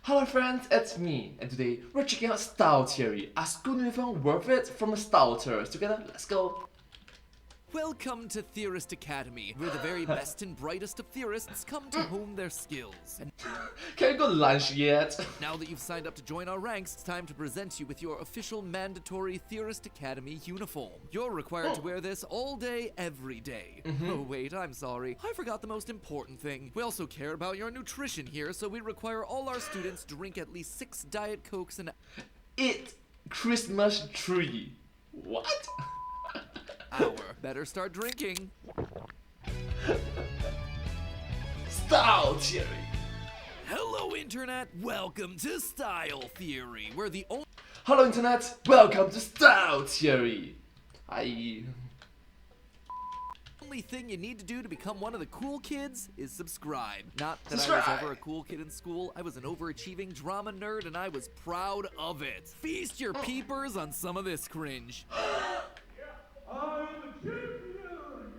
Hello friends, it's me, and today we're checking out style theory. Are school uniform worth it from a style tourist? Together, let's go. Welcome to Theorist Academy, where the very best and brightest of theorists come to hone their skills. And Can we go to lunch yet? now that you've signed up to join our ranks, it's time to present you with your official mandatory Theorist Academy uniform. You're required to wear this all day, every day. Oh wait, I'm sorry. I forgot the most important thing. We also care about your nutrition here, so we require all our students drink at least 6 Diet Cokes an Eat Christmas tree. What? hour. Better start drinking. Style theory. Hello, Internet. Welcome to Style Theory, where the only Hello internet, welcome to style theory. Hi. thing you need to do to become one of the cool kids is subscribe. Not that I Subscribe. was ever a cool kid in school. I was an overachieving drama nerd, and I was proud of it. Feast your peepers on some of this cringe. I'm the champion!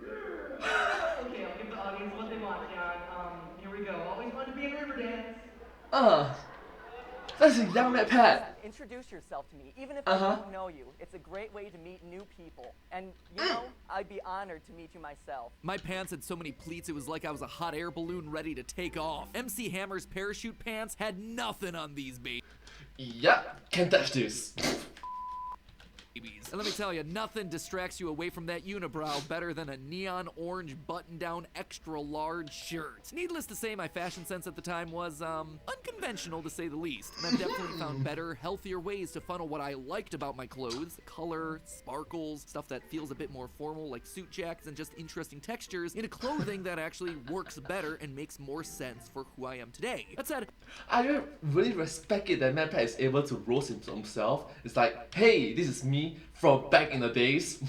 Yeah! Okay, I'll give the audience what they want, John. Here we go. Always wanted to be in Riverdance. That's a young MatPat. Introduce yourself to me, even if Uh-huh. I don't know you. It's a great way to meet new people. And, you know, I'd be honored to meet you myself. My pants had so many pleats it was like I was a hot air balloon ready to take off. MC Hammer's parachute pants had nothing on these babies. Yep, can't touch this. And let me tell you, nothing distracts you away from that unibrow better than a neon orange button-down extra large shirt. Needless to say, my fashion sense at the time was, unconventional to say the least. And I've definitely found better, healthier ways to funnel what I liked about my clothes, color, sparkles, stuff that feels a bit more formal like suit jackets and just interesting textures, into clothing that actually works better and makes more sense for who I am today. That said, I really respect it that MatPat is able to roast himself. It's like, hey, this is me from back in the days.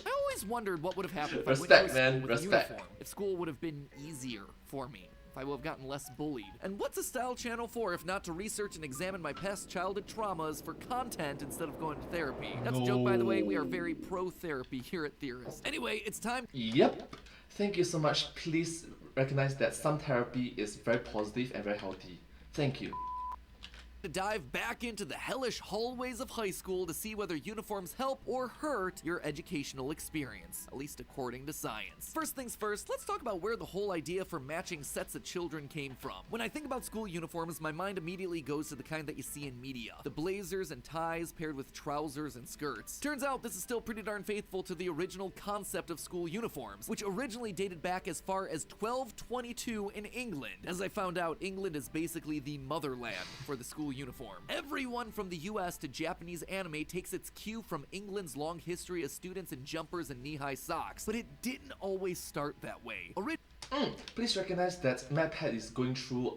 I always wondered what would have happened if Respect, I went to man, school with respect. a uniform. If school would have been easier for me. If I would have gotten less bullied. And what's a style channel for if not to research and examine my past childhood traumas for content instead of going to therapy? That's a joke, by the way. We are very pro-therapy here at Theorist. Anyway, it's time. Yep. Thank you so much. Please recognize that some therapy is very positive and very healthy. Thank you. To dive back into the hellish hallways of high school to see whether uniforms help or hurt your educational experience, at least according to science. First things first, let's talk about where the whole idea for matching sets of children came from. When I think about school uniforms, my mind immediately goes to the kind that you see in media. The blazers and ties paired with trousers and skirts. Turns out this is still pretty darn faithful to the original concept of school uniforms, which originally dated back as far as 1222 in England. As I found out, England is basically the motherland for the school uniform. Everyone from the US to Japanese anime takes its cue from England's long history as students in jumpers and knee-high socks, but it didn't always start that way. Please recognize that MatPat is going through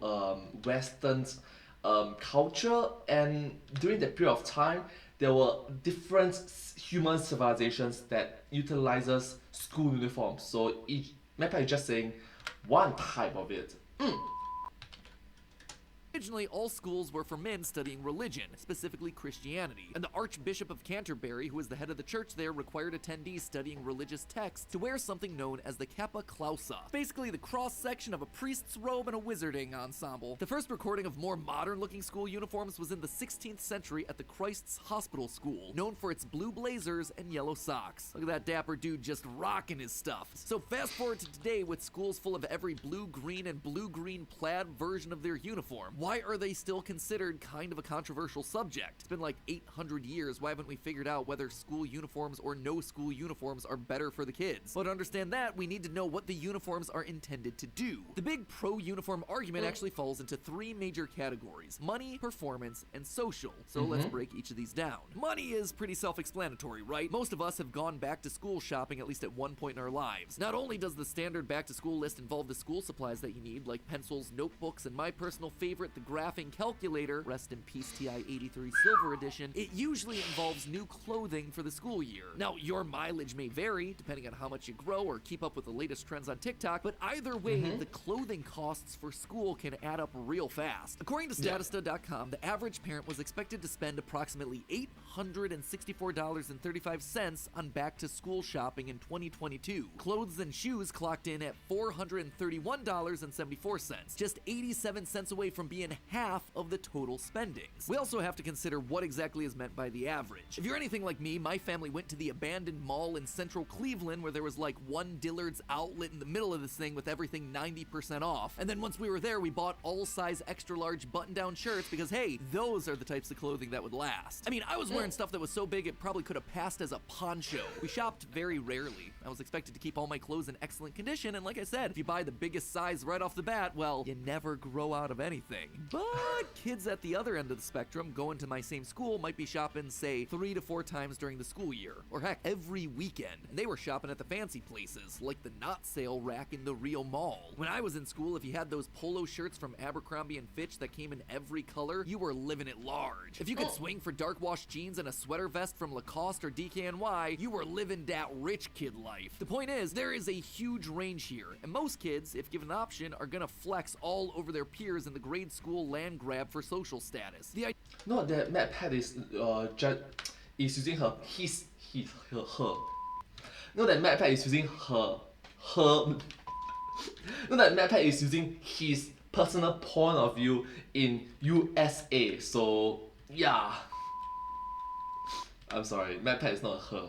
Western culture, and during that period of time, there were different human civilizations that utilizes school uniforms. So each MatPat is just saying one type of it. Originally, all schools were for men studying religion, specifically Christianity, and the Archbishop of Canterbury, who was the head of the church there, required attendees studying religious texts to wear something known as the Kappa Clausa, basically the cross-section of a priest's robe and a wizarding ensemble. The first recording of more modern-looking school uniforms was in the 16th century at the Christ's Hospital School, known for its blue blazers and yellow socks. Look at that dapper dude just rocking his stuff. So fast forward to today with schools full of every blue-green and blue-green plaid version of their uniform. Why are they still considered kind of a controversial subject? It's been like 800 years. Why haven't we figured out whether school uniforms or no school uniforms are better for the kids? But to understand that, we need to know what the uniforms are intended to do. The big pro-uniform argument actually falls into 3 major categories: money, performance, and social. So let's break each of these down. Money is pretty self-explanatory, right? Most of us have gone back to school shopping at least at one point in our lives. Not only does the standard back-to-school list involve the school supplies that you need, like pencils, notebooks, and my personal favorite, the graphing calculator, rest in peace TI-83 Silver Edition, it usually involves new clothing for the school year. Now, your mileage may vary, depending on how much you grow or keep up with the latest trends on TikTok, but either way, the clothing costs for school can add up real fast. According to Statista.com, the average parent was expected to spend approximately $864.35 on back-to-school shopping in 2022. Clothes and shoes clocked in at $431.74, just 87 cents away from being in half of the total spendings. We also have to consider what exactly is meant by the average. If you're anything like me, my family went to the abandoned mall in central Cleveland where there was like one Dillard's outlet in the middle of this thing with everything 90% off. And then once we were there, we bought all-size extra-large button-down shirts because, hey, those are the types of clothing that would last. I mean, I was wearing stuff that was so big it probably could have passed as a poncho. We shopped very rarely. I was expected to keep all my clothes in excellent condition, and like I said, if you buy the biggest size right off the bat, well, you never grow out of anything. But kids at the other end of the spectrum going to my same school might be shopping, say, 3 to 4 times during the school year, or heck, every weekend. And they were shopping at the fancy places, like the not sale rack in the real mall. When I was in school, if you had those polo shirts from Abercrombie & Fitch that came in every color, you were living it large. If you could swing for dark wash jeans and a sweater vest from Lacoste or DKNY, you were living that rich kid life. The point is, there is a huge range here, and most kids, if given the option, are gonna flex all over their peers in the grade school land grab for social status. Note that MatPat is using her. Note that MatPat is using her. Note that MatPat is using his personal point of view in USA. So yeah. I'm sorry, MatPat is not her.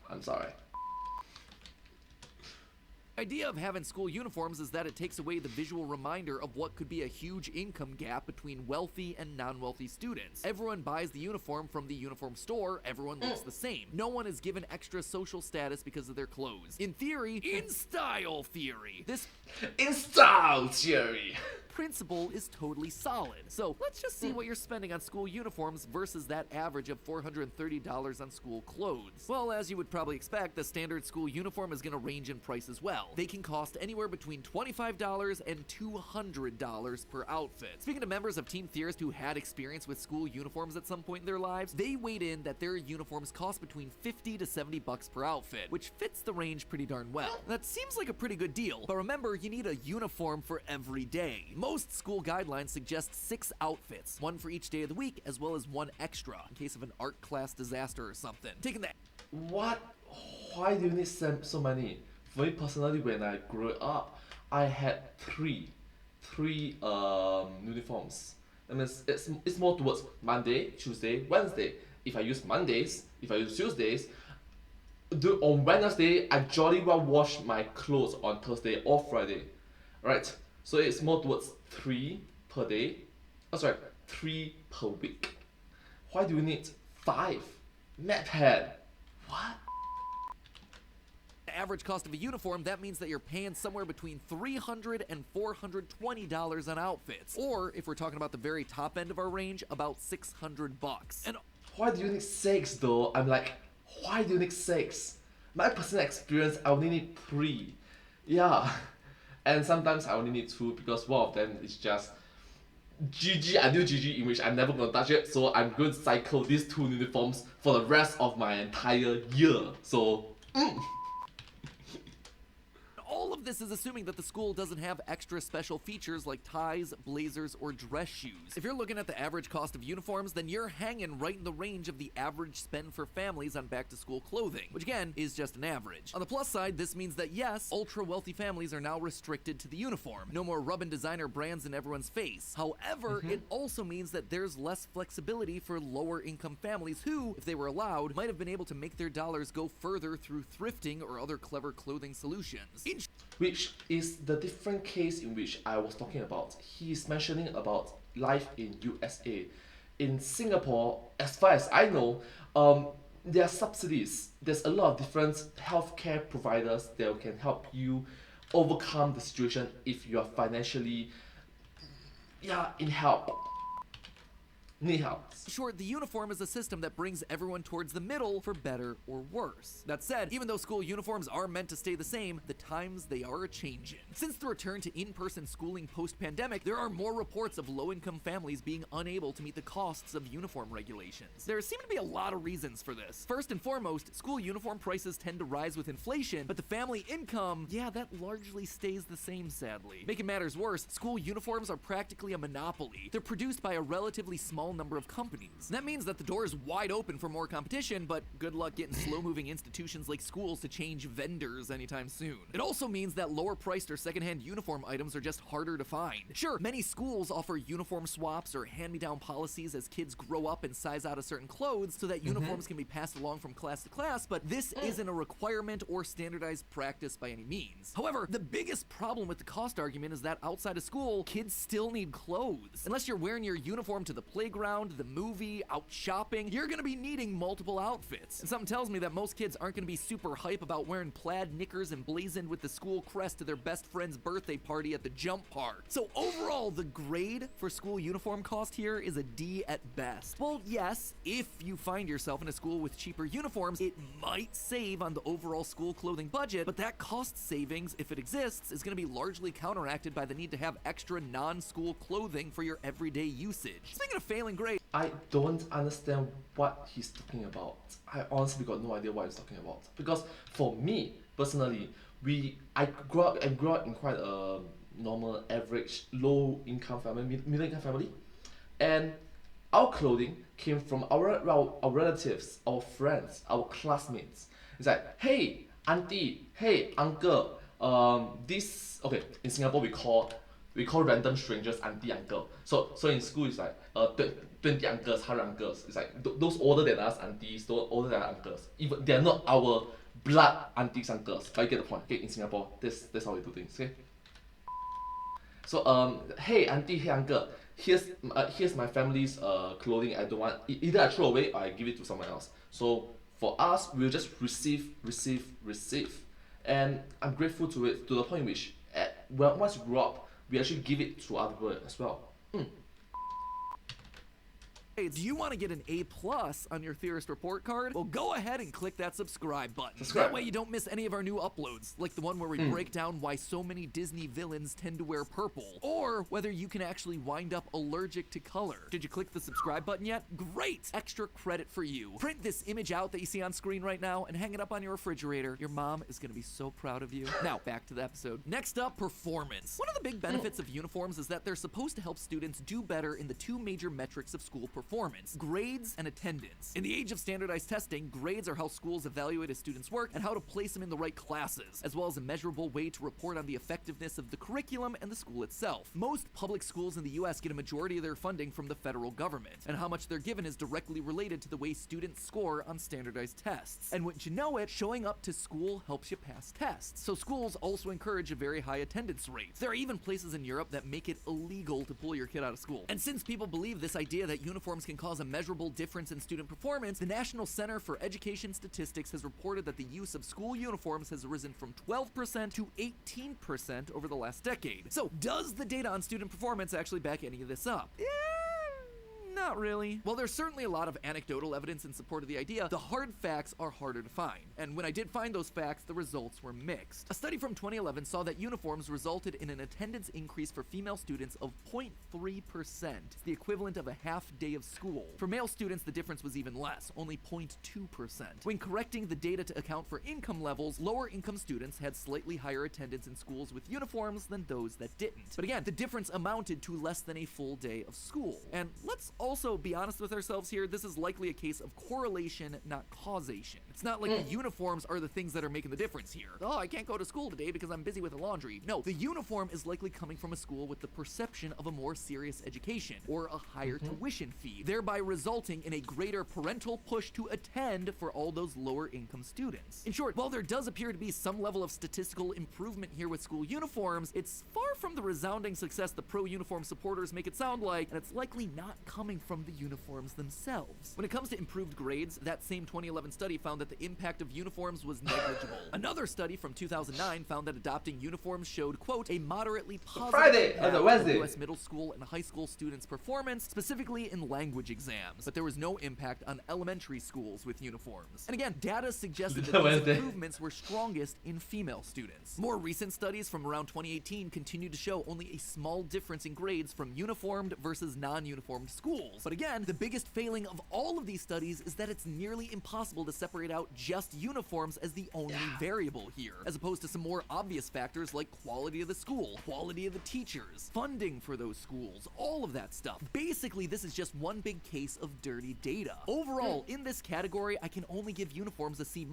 I'm sorry. The idea of having school uniforms is that it takes away the visual reminder of what could be a huge income gap between wealthy and non-wealthy students. Everyone buys the uniform from the uniform store, everyone looks the same. No one is given extra social status because of their clothes. In theory, in style theory, this principle is totally solid. So let's just see what you're spending on school uniforms versus that average of $430 on school clothes. Well, as you would probably expect, the standard school uniform is going to range in price as well. They can cost anywhere between $25 and $200 per outfit. Speaking to members of Team Theorist who had experience with school uniforms at some point in their lives, they weighed in that their uniforms cost between $50 to $70 per outfit, which fits the range pretty darn well. That seems like a pretty good deal, but remember, you need a uniform for every day. Most school guidelines suggest 6 outfits, one for each day of the week, as well as one extra, in case of an art class disaster or something. Taking that. What? Why do you need so many? For me personally, when I grew up, I had three uniforms. I mean, it's more towards Monday, Tuesday, Wednesday. If I use Mondays, if I use Tuesdays, on Wednesday, I jolly well wash my clothes on Thursday or Friday. Right? So it's more towards 3 per day. Oh, sorry, 3 per week. Why do you need 5? MatPat. What? Average cost of a uniform, that means that you're paying somewhere between $300 and $420 on outfits. Or, if we're talking about the very top end of our range, about $600. And why do you need 6 though? I'm like, why do you need 6? My personal experience, I only need 3. Yeah. And sometimes I only need 2 because one of them is just GG, I do GG, in which I'm never gonna touch it. So I'm going to cycle these 2 uniforms for the rest of my entire year. So, all of this is assuming that the school doesn't have extra special features like ties, blazers, or dress shoes. If you're looking at the average cost of uniforms, then you're hanging right in the range of the average spend for families on back-to-school clothing, which again is just an average. On the plus side, this means that yes, ultra-wealthy families are now restricted to the uniform. No more rubbing designer brands in everyone's face. However, it also means that there's less flexibility for lower-income families who, if they were allowed, might have been able to make their dollars go further through thrifting or other clever clothing solutions. Which is the different case in which I was talking about. He's mentioning about life in USA. In Singapore, as far as I know, there are subsidies. There's a lot of different healthcare providers that can help you overcome the situation if you are financially, in help. Need help. Sure, the uniform is a system that brings everyone towards the middle for better or worse. That said, even though school uniforms are meant to stay the same, the times they are a-changin'. Since the return to in-person schooling post-pandemic, there are more reports of low-income families being unable to meet the costs of uniform regulations. There seem to be a lot of reasons for this. First and foremost, school uniform prices tend to rise with inflation, but the family income, that largely stays the same, sadly. Making matters worse, school uniforms are practically a monopoly. They're produced by a relatively small small number of companies. That means that the door is wide open for more competition, but good luck getting slow-moving institutions like schools to change vendors anytime soon. It also means that lower-priced or secondhand uniform items are just harder to find. Sure, many schools offer uniform swaps or hand-me-down policies as kids grow up and size out of certain clothes so that uniforms can be passed along from class to class, but this isn't a requirement or standardized practice by any means. However, the biggest problem with the cost argument is that outside of school, kids still need clothes. Unless you're wearing your uniform to the playground, the movie, out shopping, you're gonna be needing multiple outfits. And something tells me that most kids aren't gonna be super hype about wearing plaid knickers emblazoned with the school crest to their best friend's birthday party at the jump park. So overall, the grade for school uniform cost here is a D at best. Well, yes, if you find yourself in a school with cheaper uniforms, it might save on the overall school clothing budget, but that cost savings, if it exists, is gonna be largely counteracted by the need to have extra non-school clothing for your everyday usage. Speaking of failing grades, I don't understand what he's talking about. I honestly got no idea what he's talking about. Because for me, personally, I grew up in quite a normal, average, low income family, middle income family. And our clothing came from our relatives, our friends, our classmates. It's like, hey, auntie, hey, uncle, okay, in Singapore we call random strangers auntie, uncle. So in school it's like 20 uncles, 100 uncles. It's like those older than us aunties, those older than us uncles. Even they're not our blood aunties, uncles. But you get the point. Okay, in Singapore, that's how we do things. Okay. So hey auntie, hey uncle, here's my family's clothing. I don't want, either I throw away or I give it to someone else. So for us, we'll just receive, and I'm grateful to it, to the point in which once we grow up, we actually give it to other people as well. Hey, do you want to get an A+ on your Theorist report card? Well, go ahead and click that subscribe button. That way you don't miss any of our new uploads, like the one where we break down why so many Disney villains tend to wear purple, or whether you can actually wind up allergic to color. Did you click the subscribe button yet? Great! Extra credit for you. Print this image out that you see on screen right now and hang it up on your refrigerator. Your mom is going to be so proud of you. Now, back to the episode. Next up, performance. One of the big benefits of uniforms is that they're supposed to help students do better in the two major metrics of school performance: grades and attendance. In the age of standardized testing, grades are how schools evaluate a student's work and how to place them in the right classes, as well as a measurable way to report on the effectiveness of the curriculum and the school itself. Most public schools in the US get a majority of their funding from the federal government, and how much they're given is directly related to the way students score on standardized tests. And wouldn't you know it, showing up to school helps you pass tests. So schools also encourage a very high attendance rate. There are even places in Europe that make it illegal to pull your kid out of school. And since people believe this idea that uniforms can cause a measurable difference in student performance, the National Center for Education Statistics has reported that the use of school uniforms has risen from 12% to 18% over the last decade. So, does the data on student performance actually back any of this up? Not really. While there's certainly a lot of anecdotal evidence in support of the idea, the hard facts are harder to find. And when I did find those facts, the results were mixed. A study from 2011 saw that uniforms resulted in an attendance increase for female students of 0.3%, the equivalent of a half day of school. For male students, the difference was even less, only 0.2%. When correcting the data to account for income levels, lower income students had slightly higher attendance in schools with uniforms than those that didn't. But again, the difference amounted to less than a full day of school. And let's also be honest with ourselves here, this is likely a case of correlation, not causation. It's not like the uniforms are the things that are making the difference here. Oh, I can't go to school today because I'm busy with the laundry. No, the uniform is likely coming from a school with the perception of a more serious education, or a higher tuition fee, thereby resulting in a greater parental push to attend for all those lower income students. In short, while there does appear to be some level of statistical improvement here with school uniforms, it's far from the resounding success the pro-uniform supporters make it sound like, and it's likely not coming from the uniforms themselves. When it comes to improved grades, that same 2011 study found that the impact of uniforms was negligible. Another study from 2009 found that adopting uniforms showed, quote, a moderately positive impact on US middle school and high school students' performance, specifically in language exams, but there was no impact on elementary schools with uniforms. And again, data suggested that these improvements were strongest in female students. More recent studies from around 2018 continue to show only a small difference in grades from uniformed versus non-uniformed schools. schools. But again, the biggest failing of all of these studies is that it's nearly impossible to separate out just uniforms as the only variable here, as opposed to some more obvious factors like quality of the school, quality of the teachers, funding for those schools, all of that stuff. Basically, this is just one big case of dirty data. Overall, in this category, I can only give uniforms a C-.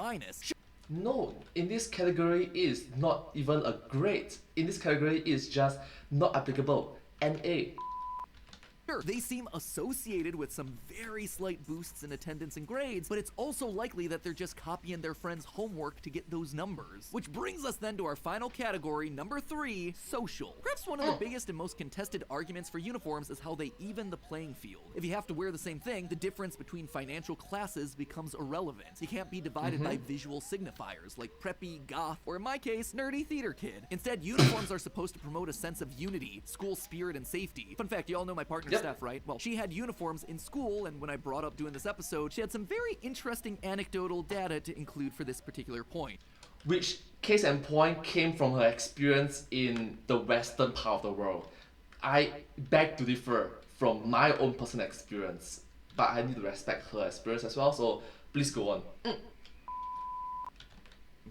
No, in this category is not even a grade. In this category is just not applicable. An A. They seem associated with some very slight boosts in attendance and grades, but it's also likely that they're just copying their friends' homework to get those numbers. Which brings us then to our final category, number 3, social. Perhaps one of the biggest and most contested arguments for uniforms is how they even the playing field. If you have to wear the same thing, the difference between financial classes becomes irrelevant. You can't be divided by visual signifiers like preppy, goth, or in my case, nerdy theater kid. Instead, uniforms are supposed to promote a sense of unity, school spirit, and safety. Fun fact, you all know my partner Steph, right? Well, she had uniforms in school, and when I brought up doing this episode, she had some very interesting anecdotal data to include for this particular point. Which, case in point, came from her experience in the western part of the world. I beg to differ from my own personal experience, but I need to respect her experience as well, so please go on.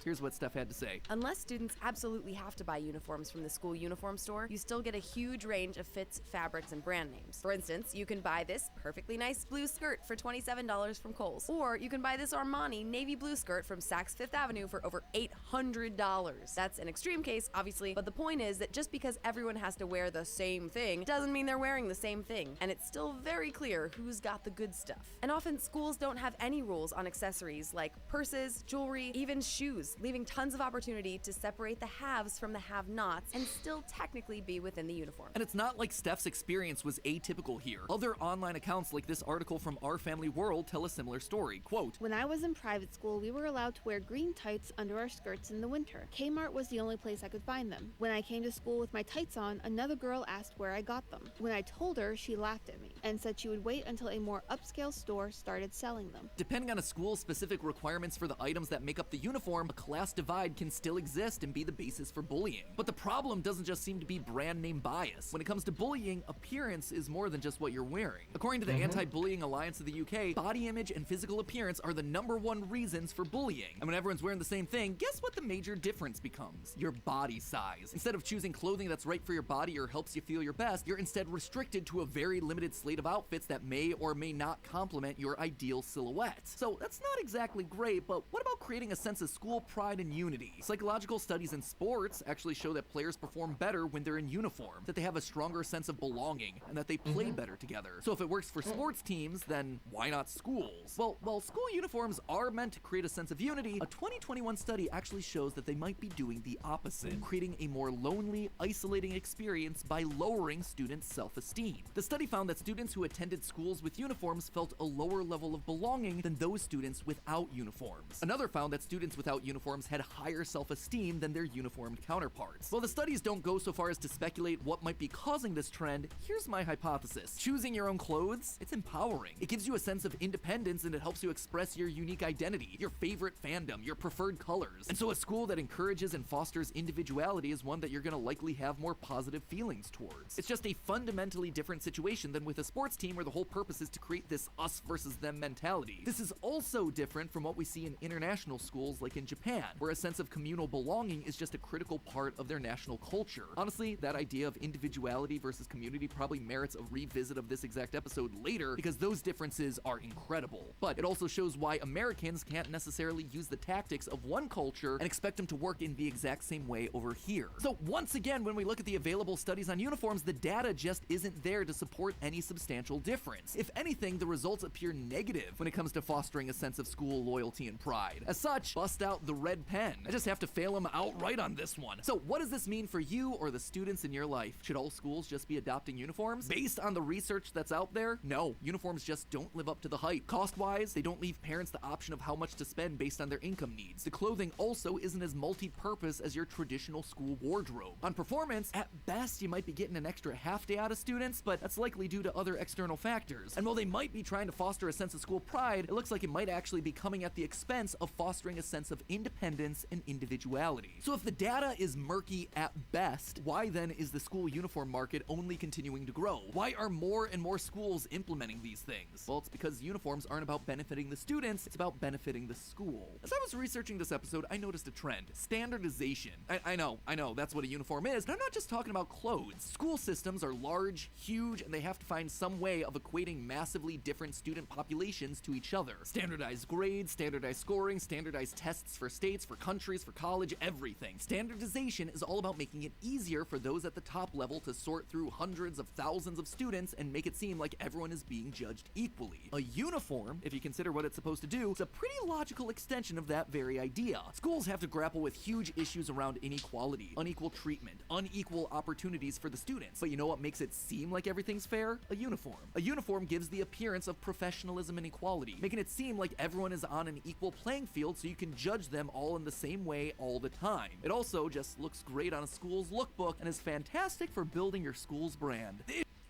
Here's what Steph had to say. Unless students absolutely have to buy uniforms from the school uniform store, you still get a huge range of fits, fabrics, and brand names. For instance, you can buy this perfectly nice blue skirt for $27 from Kohl's. Or you can buy this Armani navy blue skirt from Saks Fifth Avenue for over $800. That's an extreme case, obviously, but the point is that just because everyone has to wear the same thing doesn't mean they're wearing the same thing. And it's still very clear who's got the good stuff. And often schools don't have any rules on accessories like purses, jewelry, even shoes, leaving tons of opportunity to separate the haves from the have-nots and still technically be within the uniform. And it's not like Steph's experience was atypical here. Other online accounts like this article from Our Family World tell a similar story. Quote, "When I was in private school, we were allowed to wear green tights under our skirts in the winter. Kmart was the only place I could find them. When I came to school with my tights on, another girl asked where I got them. When I told her, she laughed at me and said she would wait until a more upscale store started selling them." Depending on a school's specific requirements for the items that make up the uniform, a class divide can still exist and be the basis for bullying. But the problem doesn't just seem to be brand name bias. When it comes to bullying, appearance is more than just what you're wearing. According to the Anti-Bullying Alliance of the UK, body image and physical appearance are the #1 reasons for bullying. And when everyone's wearing the same thing, guess what the major difference becomes? Your body size. Instead of choosing clothing that's right for your body or helps you feel your best, you're instead restricted to a very limited slate of outfits that may or may not complement your ideal silhouette. So that's not exactly great, but what about creating a sense of school pride and unity? Psychological studies in sports actually show that players perform better when they're in uniform, that they have a stronger sense of belonging, and that they play better together. So if it works for sports teams, then why not schools? Well, while school uniforms are meant to create a sense of unity, a 2021 study actually shows that they might be doing the opposite, creating a more lonely, isolating experience by lowering students' self-esteem. The study found that students who attended schools with uniforms felt a lower level of belonging than those students without uniforms. Another found that students without uniforms had higher self-esteem than their uniformed counterparts. While the studies don't go so far as to speculate what might be causing this trend, here's my hypothesis. Choosing your own clothes, it's empowering. It gives you a sense of independence and it helps you express your unique identity, your favorite fandom, your preferred colors. And so a school that encourages and fosters individuality is one that you're gonna likely have more positive feelings towards. It's just a fundamentally different situation than with a sports team where the whole purpose is to create this us versus them mentality. This is also different from what we see in international schools like in Japan, where a sense of communal belonging is just a critical part of their national culture. Honestly, that idea of individuality versus community probably merits a revisit of this exact episode later because those differences are incredible. But it also shows why Americans can't necessarily use the tactics of one culture and expect them to work in the exact same way over here. So once again, when we look at the available studies on uniforms, the data just isn't there to support any substantial difference. If anything, the results appear negative when it comes to fostering a sense of school loyalty and pride. As such, bust out the red pen. I just have to fail them outright on this one. So what does this mean for you or the students in your life? Should all schools just be adopting uniforms? Based on the research that's out there, no, uniforms just don't live up to the hype. Cost-wise, they don't leave parents the option of how much to spend based on their income needs. The clothing also isn't as multi-purpose as your traditional school wardrobe. On performance, at best, you might be getting an extra half day out of students, but that's likely due to other external factors. And while they might be trying to foster a sense of school pride, it looks like it might actually be coming at the expense of fostering a sense of independence and individuality. So if the data is murky at best, why then is the school uniform market only continuing to grow? Why are more and more schools implementing these things? Well, it's because uniforms aren't about benefiting the students, it's about benefiting the school. As I was researching this episode, I noticed a trend. Standardization. I know, that's what a uniform is, but I'm not just talking about clothes. School systems are large, huge, and they have to find some way of equating massively different student populations to each other. Standardized grades, standardized scoring, standardized tests for states, for countries, for college, everything. Standardization is all about making it easier for those at the top level to sort through hundreds of thousands of students and make it seem like everyone is being judged equally. A uniform, if you consider what it's supposed to do, is a pretty logical extension of that very idea. Schools have to grapple with huge issues around inequality, unequal treatment, unequal opportunities for the students. But you know what makes it seem like everything's fair? A uniform. A uniform gives the appearance of professionalism and equality, making it seem like everyone is on an equal playing field so you can judge them all in the same way all the time. It also just looks great on a school's lookbook and is fantastic for building your school's brand.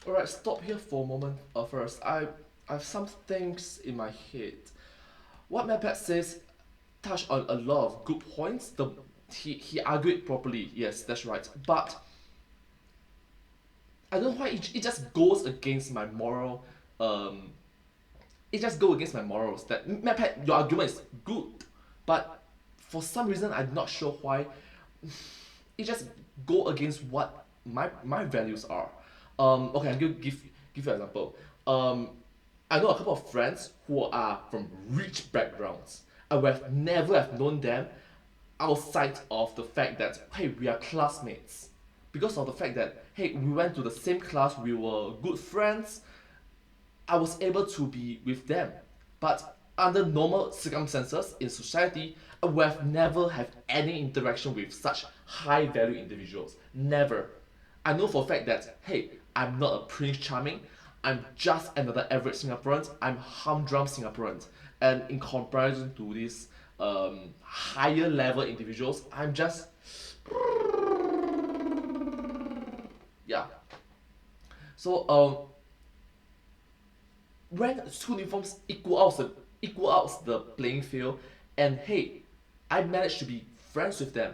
Alright, stop here for a moment. First, I have some things in my head. What MatPat says touched on a lot of good points. He argued properly, yes, that's right. But I don't know why it just goes against my moral. It just goes against my morals. That MatPat, your argument is good, but for some reason I'm not sure why. It just go against what my values are. Okay, I'm gonna give you an example. I know a couple of friends who are from rich backgrounds. I would have never have known them outside of the fact that, hey, we are classmates. Because of the fact that, hey, we went to the same class, we were good friends, I was able to be with them. But under normal circumstances in society, I would have never have any interaction with such high value individuals. Never. I know for a fact that, hey, I'm not a Prince Charming, I'm just another average Singaporean, I'm Humdrum Singaporean. And in comparison to these higher level individuals, I'm just... yeah. So, when school uniforms equal out the playing field, and hey, I managed to be friends with them.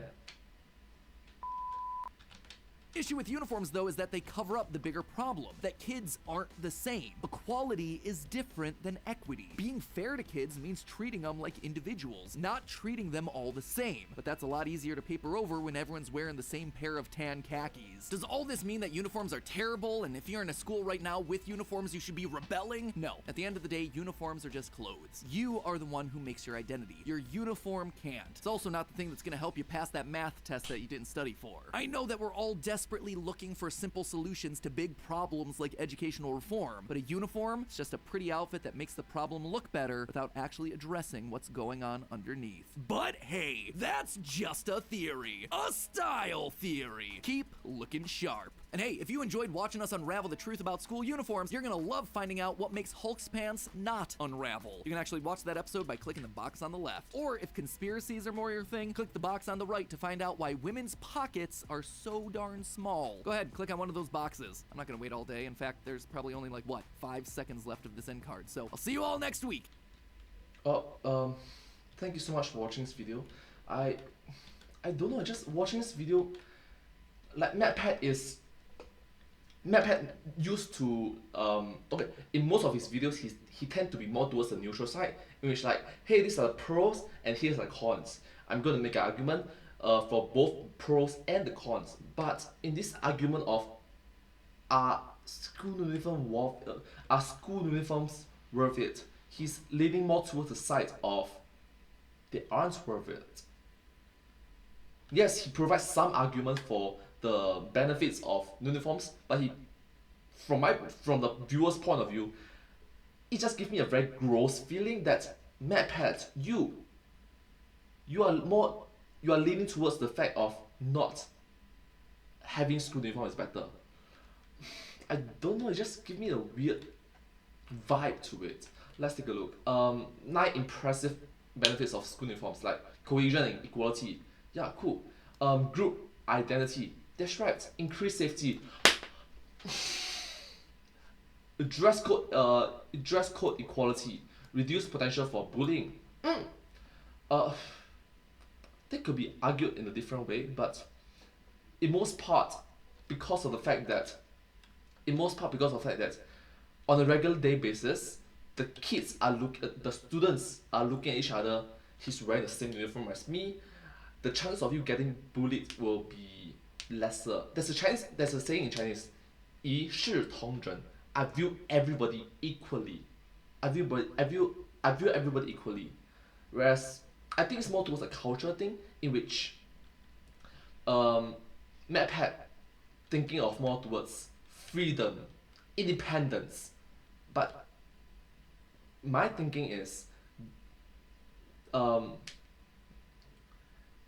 Issue with uniforms, though, is that they cover up the bigger problem, that kids aren't the same. Equality is different than equity. Being fair to kids means treating them like individuals, not treating them all the same. But that's a lot easier to paper over when everyone's wearing the same pair of tan khakis. Does all this mean that uniforms are terrible, and if you're in a school right now with uniforms, you should be rebelling? No. At the end of the day, uniforms are just clothes. You are the one who makes your identity. Your uniform can't. It's also not the thing that's gonna help you pass that math test that you didn't study for. I know that we're all desperately looking for simple solutions to big problems like educational reform, but a uniform is just a pretty outfit that makes the problem look better without actually addressing what's going on underneath. But hey, that's just a theory. A style theory. Keep looking sharp. And hey, if you enjoyed watching us unravel the truth about school uniforms, you're gonna love finding out what makes Hulk's pants not unravel. You can actually watch that episode by clicking the box on the left. Or if conspiracies are more your thing, click the box on the right to find out why women's pockets are so darn small. Go ahead, click on one of those boxes. I'm not gonna wait all day. In fact, there's probably only like, 5 seconds left of this end card. So I'll see you all next week. Thank you so much for watching this video. I don't know, just watching this video, like MatPat used to, okay, in most of his videos, he tend to be more towards the neutral side, in which like, hey, these are the pros and here's the cons. I'm going to make an argument for both pros and the cons. But in this argument of are school uniforms worth it, he's leaning more towards the side of they aren't worth it. Yes, he provides some argument for the benefits of uniforms, but from the viewer's point of view, it just gives me a very gross feeling that MatPat, you are leaning towards the fact of not having school uniform is better. I don't know, it just gives me a weird vibe to it. Let's take a look. 9 impressive benefits of school uniforms, like cohesion and equality. Yeah, cool. Group identity. That's right. Increased safety. Dress code equality. Reduce potential for bullying. they could be argued in a different way, but in most part, because of the fact that on a regular day basis, the students are looking at each other. He's wearing the same uniform as me. The chances of you getting bullied will be lesser. There's a saying in Chinese, 一视同仁. I view everybody equally. I view everybody equally. Whereas I think it's more towards a cultural thing in which MatPat thinking of more towards freedom, independence. But my thinking is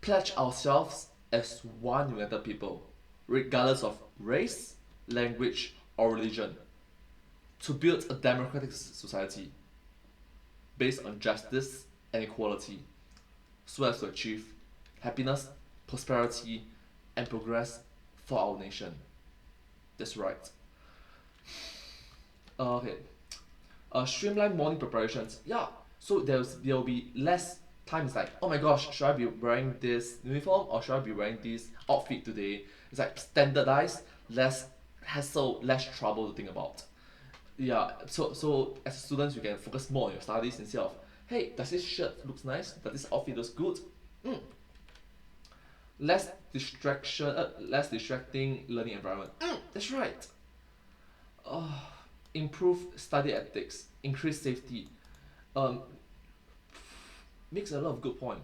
pledge ourselves as one united people, regardless of race, language, or religion, to build a democratic society based on justice and equality, so as to achieve happiness, prosperity, and progress for our nation. That's right. Okay. Streamline morning preparations. Yeah. So there'll be less times like, oh my gosh, should I be wearing this uniform or should I be wearing this outfit today? It's like standardized, less hassle, less trouble to think about. Yeah. So as students, you can focus more on your studies instead of, hey, does this shirt looks nice? Does this outfit looks good? Less distracting learning environment. That's right. Improve study ethics, increase safety. Makes a lot of good point.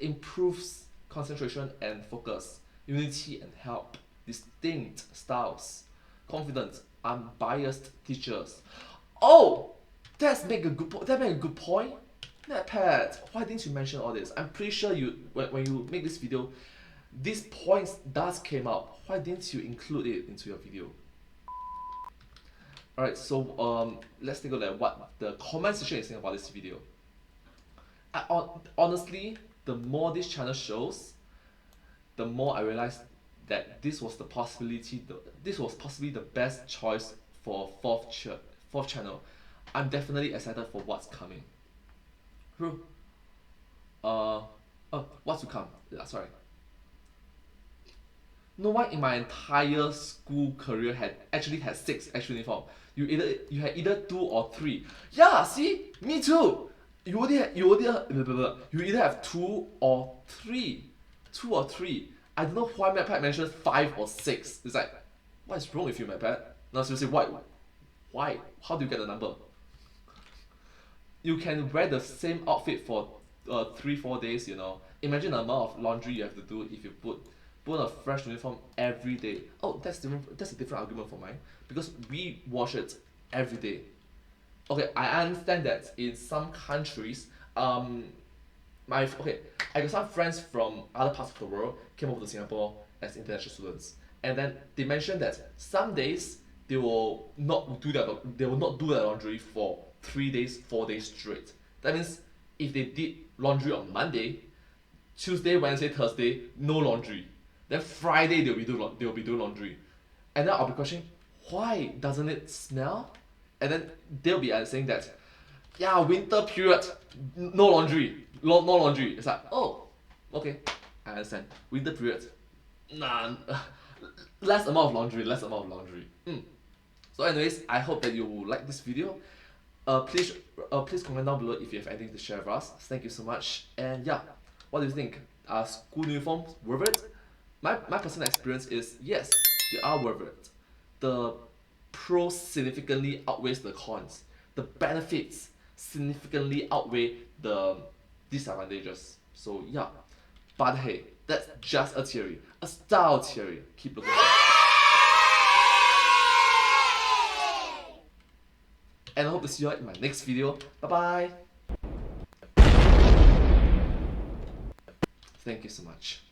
Improves concentration and focus, unity and help, distinct styles, confident, unbiased teachers. Oh, that make a good point. MatPat, why didn't you mention all this? I'm pretty sure when you make this video, these points does came out. Why didn't you include it into your video? Alright, so let's take a look at what the comment section is saying about this video. Honestly, the more this channel shows, the more I realized that this was possibly the best choice for fourth channel. I'm definitely excited for what's coming. What's to come? Sorry. No one in my entire school career had 6 actual uniform. You had either 2 or 3. Yeah, see, me too. You either have 2 or 3. 2 or 3. I don't know why MatPat mentions 5 or 6. It's like, what is wrong with you, MatPat? No, seriously, why? How do you get the number? You can wear the same outfit for 3-4 days, you know. Imagine the amount of laundry you have to do if you put a fresh uniform every day. Oh, that's a different argument for mine, because we wash it every day. Okay, I understand that in some countries, I got some friends from other parts of the world came over to Singapore as international students, and then they mentioned that some days they will not do their laundry for 3 days, 4 days straight. That means if they did laundry on Monday, Tuesday, Wednesday, Thursday, no laundry. Then Friday they'll be doing laundry. And then I'll be questioning, why doesn't it smell? And then they'll be saying that, yeah, winter period, no laundry. No laundry. It's like, oh, okay, I understand. Winter period, nah, less amount of laundry. So anyways, I hope that you like this video. Please comment down below if you have anything to share with us. Thank you so much. And yeah, what do you think? Are school uniforms worth it? My personal experience is yes, they are worth it. The pros significantly outweighs the cons. The benefits significantly outweigh the disadvantages. So yeah, but hey, that's just a theory, a style theory. Keep looking. And I hope to see you all in my next video. Bye bye. Thank you so much.